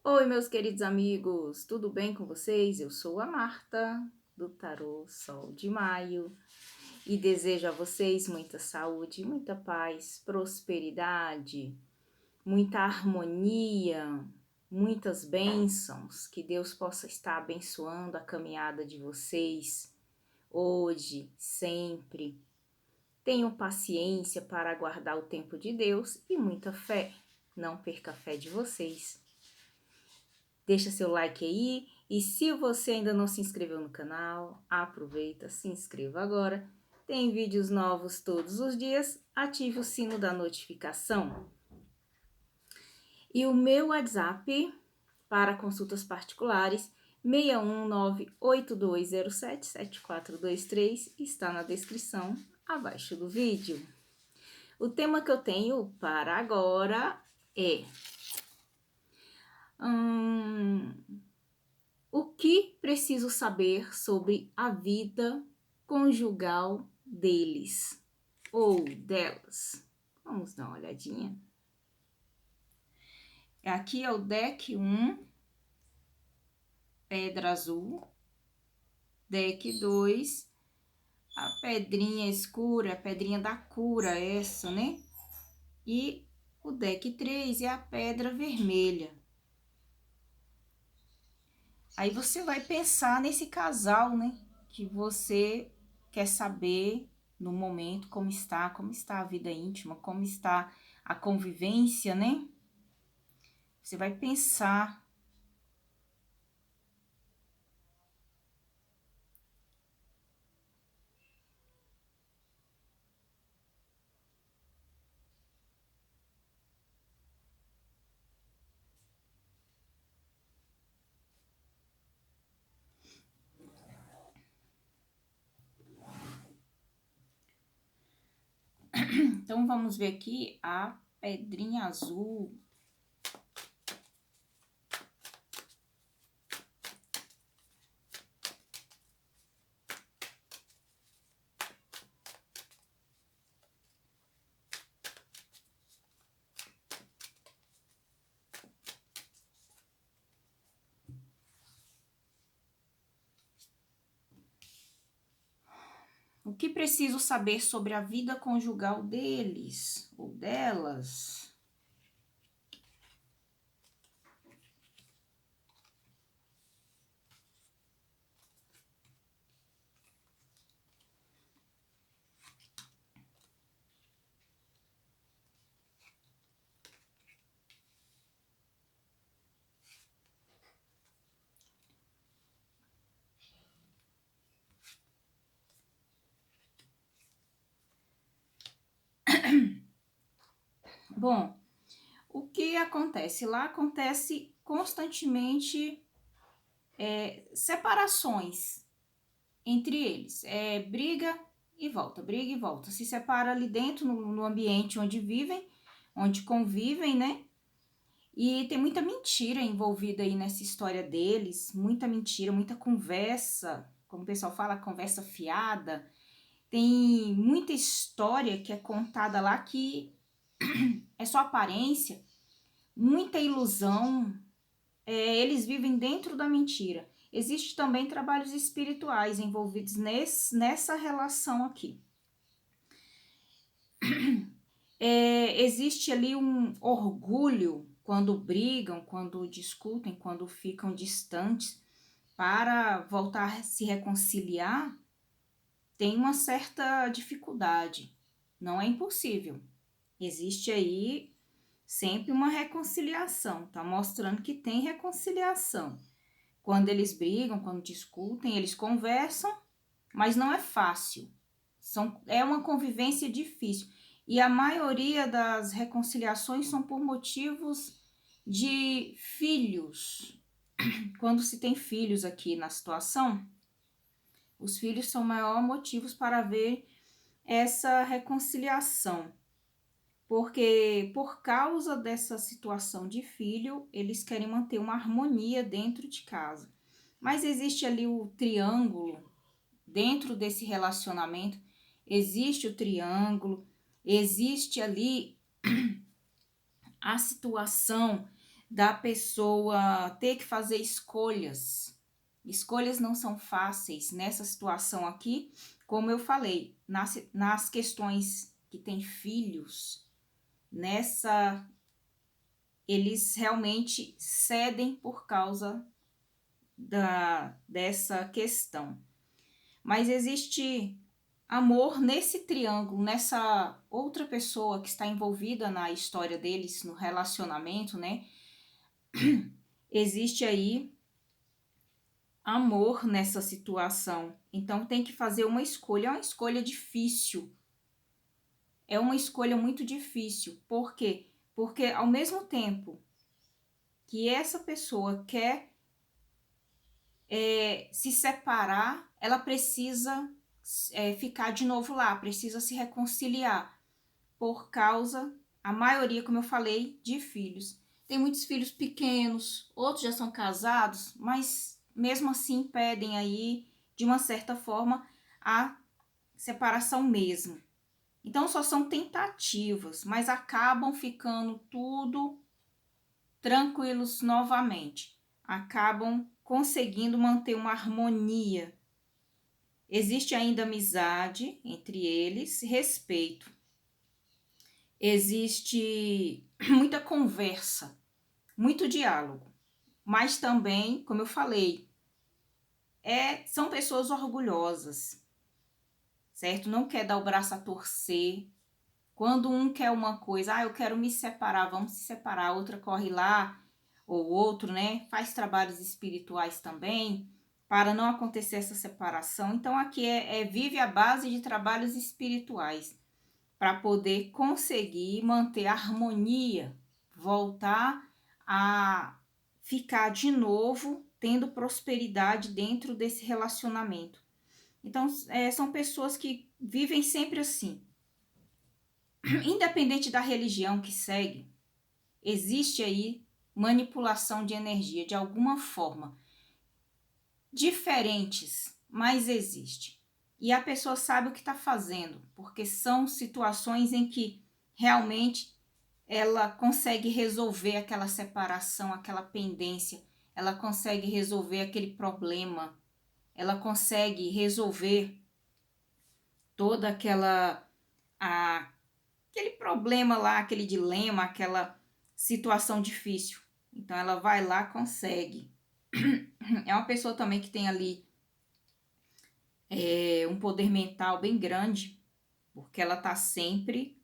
Oi, meus queridos amigos, tudo bem com vocês? Eu sou a Marta, do Tarô Sol de Maio, e desejo a vocês muita saúde, muita paz, prosperidade, muita harmonia, muitas bênçãos, que Deus possa estar abençoando a caminhada de vocês, hoje, sempre. Tenham paciência para aguardar o tempo de Deus e muita fé. Não perca a fé de vocês. Deixa seu like aí e se você ainda não se inscreveu no canal, aproveita, se inscreva agora. Tem vídeos novos todos os dias, ative o sino da notificação. E o meu WhatsApp para consultas particulares 61982077423 está na descrição abaixo do vídeo. O tema que eu tenho para agora é o que preciso saber sobre a vida conjugal deles ou delas? Vamos dar uma olhadinha. Aqui é o deck 1, pedra azul. Deck 2, a pedrinha escura, a pedrinha da cura, essa, né? E o deck 3 é a pedra vermelha. Aí você vai pensar nesse casal, né? Que você quer saber no momento como está a vida íntima, como está a convivência, né? Você vai pensar. Então, vamos ver aqui a pedrinha azul. O que preciso saber sobre a vida conjugal deles ou delas? Bom, o que acontece? Lá acontece constantemente separações entre eles. Briga e volta, briga e volta. Se separa ali dentro, no ambiente onde vivem, onde convivem, né? E tem muita mentira envolvida aí nessa história deles, muita mentira, muita conversa, como o pessoal fala, conversa fiada. Tem muita história que é contada lá que é só aparência, muita ilusão, eles vivem dentro da mentira. Existem também trabalhos espirituais envolvidos nessa relação aqui. Existe ali um orgulho quando brigam, quando discutem, quando ficam distantes, para voltar a se reconciliar, tem uma certa dificuldade. Não é impossível. Existe aí sempre uma reconciliação, tá mostrando que tem reconciliação. Quando eles brigam, quando discutem, eles conversam, mas não é fácil. É uma convivência difícil. E a maioria das reconciliações são por motivos de filhos. Quando se tem filhos aqui na situação, os filhos são maiores motivos para haver essa reconciliação. Porque por causa dessa situação de filho, eles querem manter uma harmonia dentro de casa. Mas existe ali o triângulo, dentro desse relacionamento, existe o triângulo, existe ali a situação da pessoa ter que fazer escolhas. Escolhas não são fáceis nessa situação aqui, como eu falei, nas questões que tem filhos, eles realmente cedem por causa dessa questão. Mas existe amor nesse triângulo, nessa outra pessoa que está envolvida na história deles, no relacionamento, né? Existe aí amor nessa situação. Então tem que fazer uma escolha. É uma escolha difícil. É uma escolha muito difícil. Por quê? Porque ao mesmo tempo que essa pessoa quer se separar, ela precisa ficar de novo lá, precisa se reconciliar. Por causa, a maioria, como eu falei, de filhos. Tem muitos filhos pequenos, outros já são casados, mas mesmo assim pedem aí, de uma certa forma, a separação mesmo. Então só são tentativas, mas acabam ficando tudo tranquilos novamente. Acabam conseguindo manter uma harmonia. Existe ainda amizade entre eles, respeito. Existe muita conversa, muito diálogo, mas também, como eu falei, são pessoas orgulhosas, certo? Não quer dar o braço a torcer. Quando um quer uma coisa, eu quero me separar, vamos se separar, a outra corre lá, ou outro, né? Faz trabalhos espirituais também, para não acontecer essa separação. Então, aqui vive a base de trabalhos espirituais, para poder conseguir manter a harmonia, voltar a ficar de novo tendo prosperidade dentro desse relacionamento. Então, são pessoas que vivem sempre assim. Independente da religião que segue, existe aí manipulação de energia de alguma forma. Diferentes, mas existe. E a pessoa sabe o que está fazendo, porque são situações em que realmente ela consegue resolver aquela separação, aquela pendência, ela consegue resolver aquele problema, ela consegue resolver toda aquele problema lá, aquele dilema, aquela situação difícil. Então ela vai lá, consegue. É uma pessoa também que tem ali um poder mental bem grande, porque ela tá sempre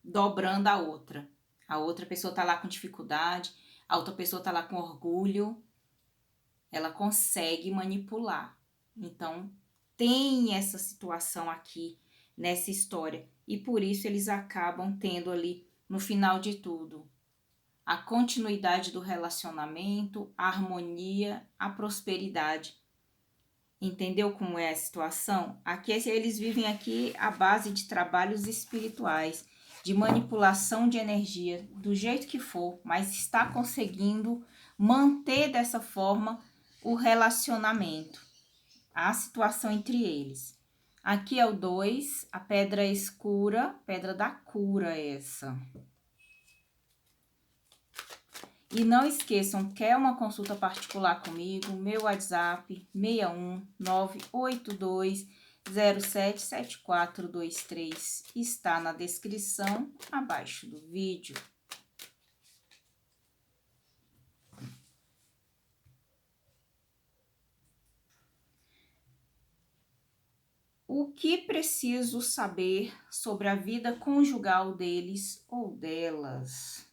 dobrando a outra. A outra pessoa tá lá com dificuldade, a outra pessoa tá lá com orgulho, ela consegue manipular. Então, tem essa situação aqui nessa história. E por isso eles acabam tendo ali, no final de tudo, a continuidade do relacionamento, a harmonia, a prosperidade. Entendeu como é a situação? Aqui eles vivem aqui à base de trabalhos espirituais, de manipulação de energia, do jeito que for, mas está conseguindo manter dessa forma o relacionamento, a situação entre eles. Aqui é o 2, a pedra escura, pedra da cura essa. E não esqueçam, quer uma consulta particular comigo, meu WhatsApp 61982077423 está na descrição abaixo do vídeo. O que preciso saber sobre a vida conjugal deles ou delas?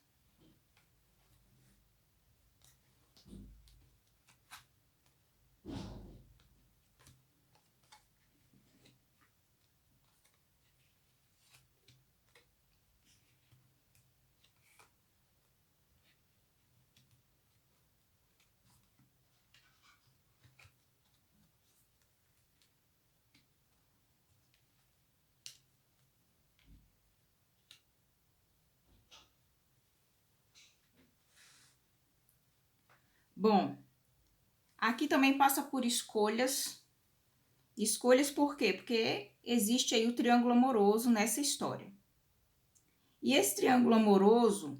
Bom, aqui também passa por escolhas. Escolhas por quê? Porque existe aí o triângulo amoroso nessa história. E esse triângulo amoroso,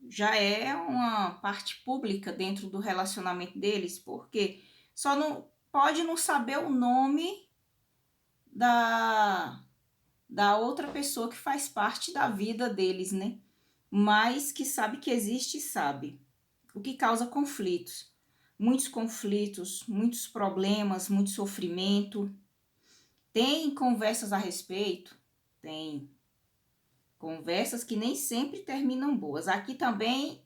já é uma parte pública dentro do relacionamento deles, porque só não pode não saber o nome da outra pessoa que faz parte da vida deles, né? Mas que sabe que existe e sabe. O que causa conflitos, muitos problemas, muito sofrimento. Tem conversas a respeito? Tem. Conversas que nem sempre terminam boas. Aqui também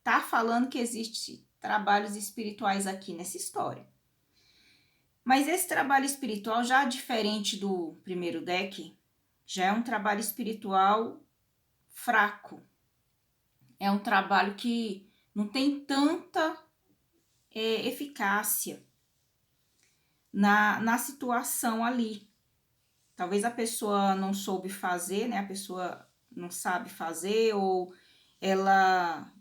tá falando que existe trabalhos espirituais aqui nessa história. Mas esse trabalho espiritual, já diferente do primeiro deck, já é um trabalho espiritual fraco. É um trabalho que não tem tanta eficácia na situação ali. Talvez a pessoa não soube fazer, né? A pessoa não sabe fazer, ou ela,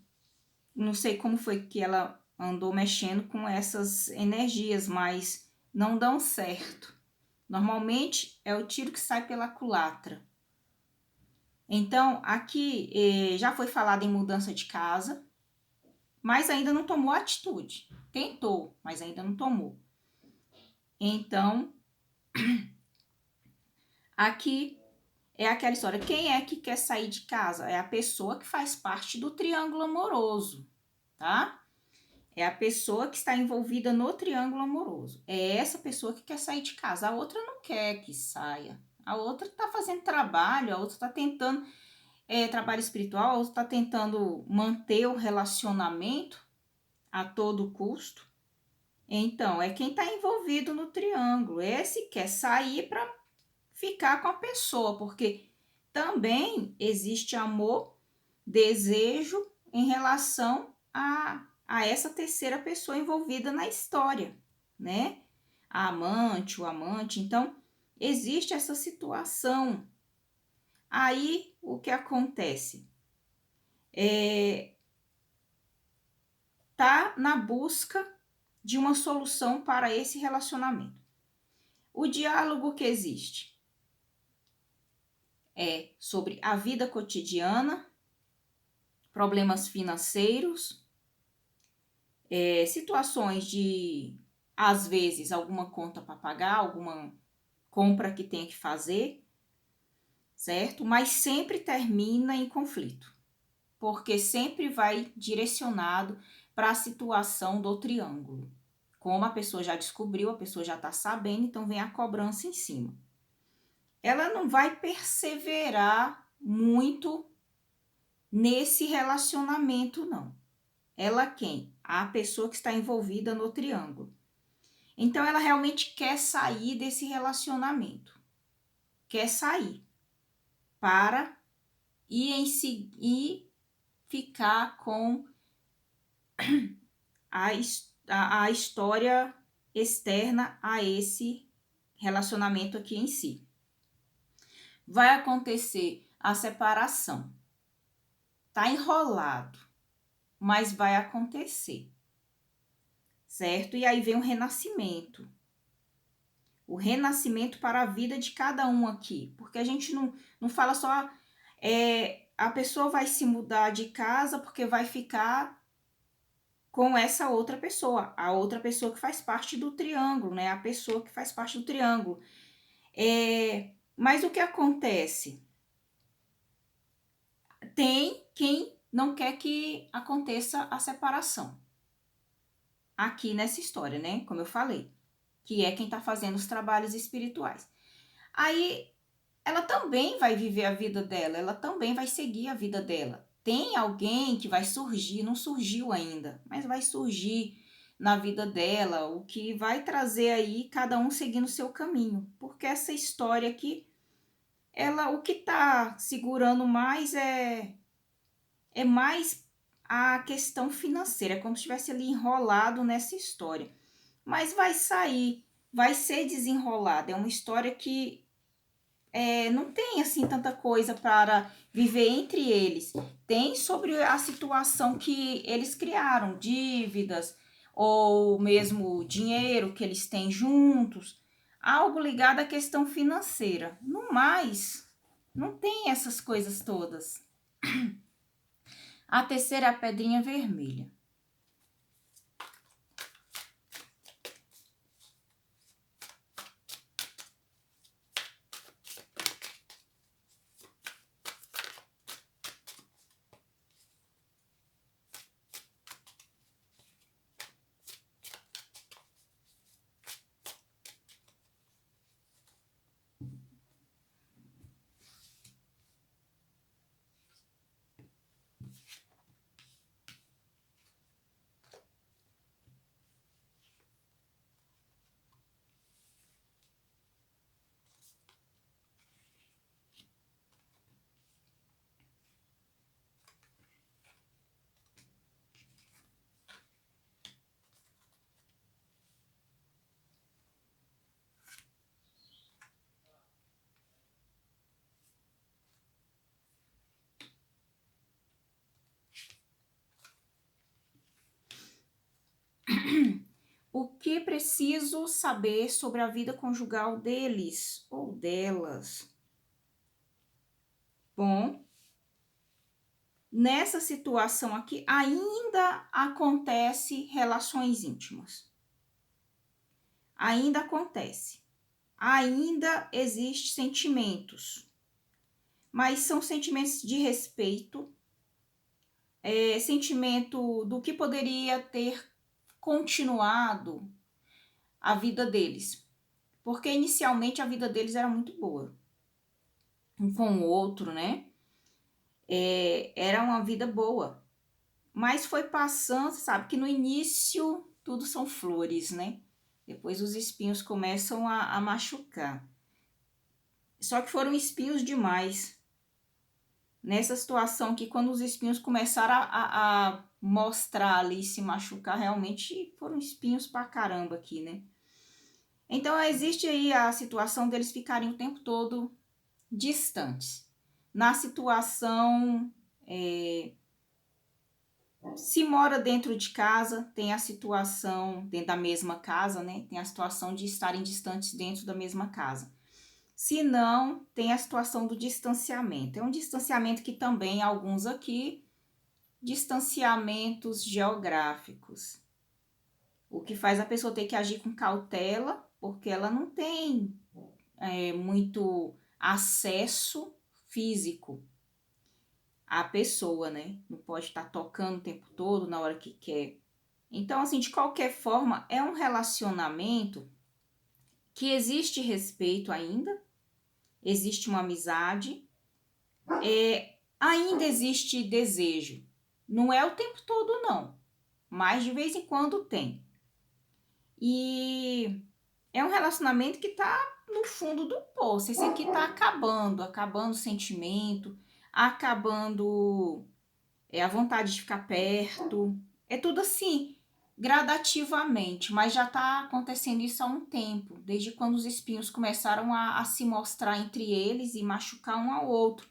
não sei como foi que ela andou mexendo com essas energias, mas não dão certo. Normalmente é o tiro que sai pela culatra. Então, aqui já foi falado em mudança de casa, mas ainda não tomou atitude. Tentou, mas ainda não tomou. Então, aqui é aquela história. Quem é que quer sair de casa? É a pessoa que faz parte do triângulo amoroso, tá? É a pessoa que está envolvida no triângulo amoroso. É essa pessoa que quer sair de casa. A outra não quer que saia. A outra está fazendo trabalho, a outra está tentando trabalho espiritual, a outra está tentando manter o relacionamento a todo custo. Então, é quem está envolvido no triângulo. Esse quer sair para ficar com a pessoa, porque também existe amor, desejo em relação a essa terceira pessoa envolvida na história, né? A amante, o amante. Então, existe essa situação. Aí, o que acontece? Tá na busca de uma solução para esse relacionamento. O diálogo que existe é sobre a vida cotidiana, problemas financeiros, situações de, às vezes, alguma conta para pagar, alguma compra que tem que fazer, certo? Mas sempre termina em conflito, porque sempre vai direcionado para a situação do triângulo. Como a pessoa já descobriu, a pessoa já está sabendo, então vem a cobrança em cima. Ela não vai perseverar muito nesse relacionamento, não. Ela quem? A pessoa que está envolvida no triângulo. Então, ela realmente quer sair desse relacionamento. Quer sair para ir ficar com a história externa a esse relacionamento aqui em si. Vai acontecer a separação. Tá enrolado, mas vai acontecer, certo? E aí vem o renascimento. O renascimento para a vida de cada um aqui. Porque a gente não fala só a pessoa vai se mudar de casa porque vai ficar com essa outra pessoa. A outra pessoa que faz parte do triângulo, né? A pessoa que faz parte do triângulo. Mas o que acontece? Tem quem não quer que aconteça a separação. Aqui nessa história, né? Como eu falei. Que é quem está fazendo os trabalhos espirituais. Aí, ela também vai viver a vida dela. Ela também vai seguir a vida dela. Tem alguém que vai surgir, não surgiu ainda, mas vai surgir na vida dela, o que vai trazer aí cada um seguindo o seu caminho. Porque essa história aqui, o que está segurando mais é mais a questão financeira, é como se estivesse ali enrolado nessa história. Mas vai sair, vai ser desenrolada. É uma história que não tem assim tanta coisa para viver entre eles. Tem sobre a situação que eles criaram, dívidas ou mesmo dinheiro que eles têm juntos, algo ligado à questão financeira. No mais, não tem essas coisas todas. A terceira é a pedrinha vermelha. O que preciso saber sobre a vida conjugal deles ou delas? Bom, nessa situação aqui ainda acontece relações íntimas. Ainda acontece. Ainda existem sentimentos. Mas são sentimentos de respeito, sentimento do que poderia ter continuado a vida deles. Porque inicialmente a vida deles era muito boa. Um com o outro, né? Era uma vida boa. Mas foi passando, sabe? Que no início tudo são flores, né? Depois os espinhos começam a machucar. Só que foram espinhos demais. Nessa situação que quando os espinhos começaram a mostrar ali, se machucar, realmente foram espinhos pra caramba aqui, né? Então existe aí a situação deles ficarem o tempo todo distantes. Na situação, se mora dentro de casa, tem a situação, dentro da mesma casa, né? Tem a situação de estarem distantes dentro da mesma casa. Se não, tem a situação do distanciamento. É um distanciamento que também, alguns aqui, distanciamentos geográficos. O que faz a pessoa ter que agir com cautela, porque ela não tem muito acesso físico à pessoa, né? Não pode estar tocando o tempo todo, na hora que quer. Então, assim, de qualquer forma, é um relacionamento que existe respeito ainda, existe uma amizade, ainda existe desejo. Não é o tempo todo, não, mas de vez em quando tem. E é um relacionamento que tá no fundo do poço. Esse aqui tá acabando o sentimento, acabando a vontade de ficar perto. É tudo assim, gradativamente, mas já tá acontecendo isso há um tempo, desde quando os espinhos começaram a se mostrar entre eles e machucar um ao outro.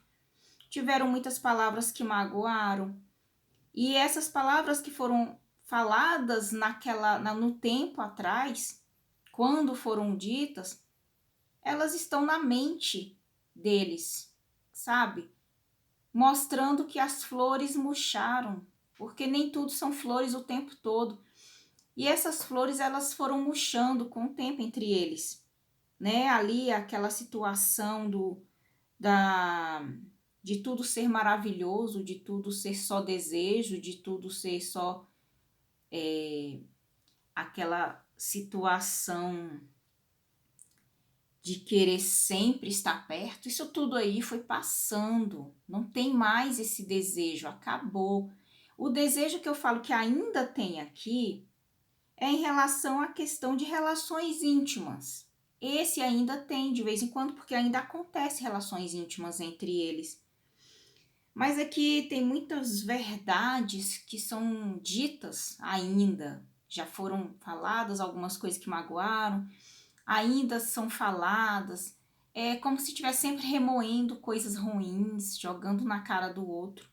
Tiveram muitas palavras que magoaram, e essas palavras que foram faladas no tempo atrás, quando foram ditas, elas estão na mente deles, sabe? Mostrando que as flores murcharam, porque nem tudo são flores o tempo todo. E essas flores, elas foram murchando com o tempo entre eles, né? Ali aquela situação de tudo ser maravilhoso, de tudo ser só desejo, de tudo ser só aquela situação de querer sempre estar perto, isso tudo aí foi passando, não tem mais esse desejo, acabou. O desejo que eu falo que ainda tem aqui é em relação à questão de relações íntimas. Esse ainda tem de vez em quando, porque ainda acontece relações íntimas entre eles. Mas aqui tem muitas verdades que são ditas ainda, já foram faladas algumas coisas que magoaram, ainda são faladas, é como se estivesse sempre remoendo coisas ruins, jogando na cara do outro,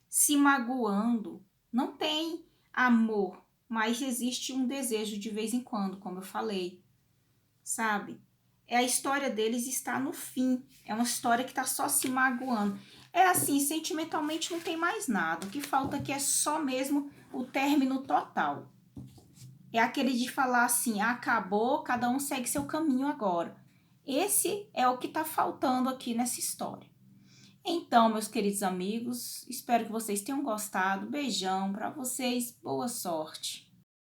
se magoando. Não tem amor, mas existe um desejo de vez em quando, como eu falei, sabe? A história deles está no fim, é uma história que está só se magoando. É assim, sentimentalmente não tem mais nada. O que falta aqui é só mesmo o término total. É aquele de falar assim, acabou, cada um segue seu caminho agora. Esse é o que está faltando aqui nessa história. Então, meus queridos amigos, espero que vocês tenham gostado. Beijão para vocês, boa sorte.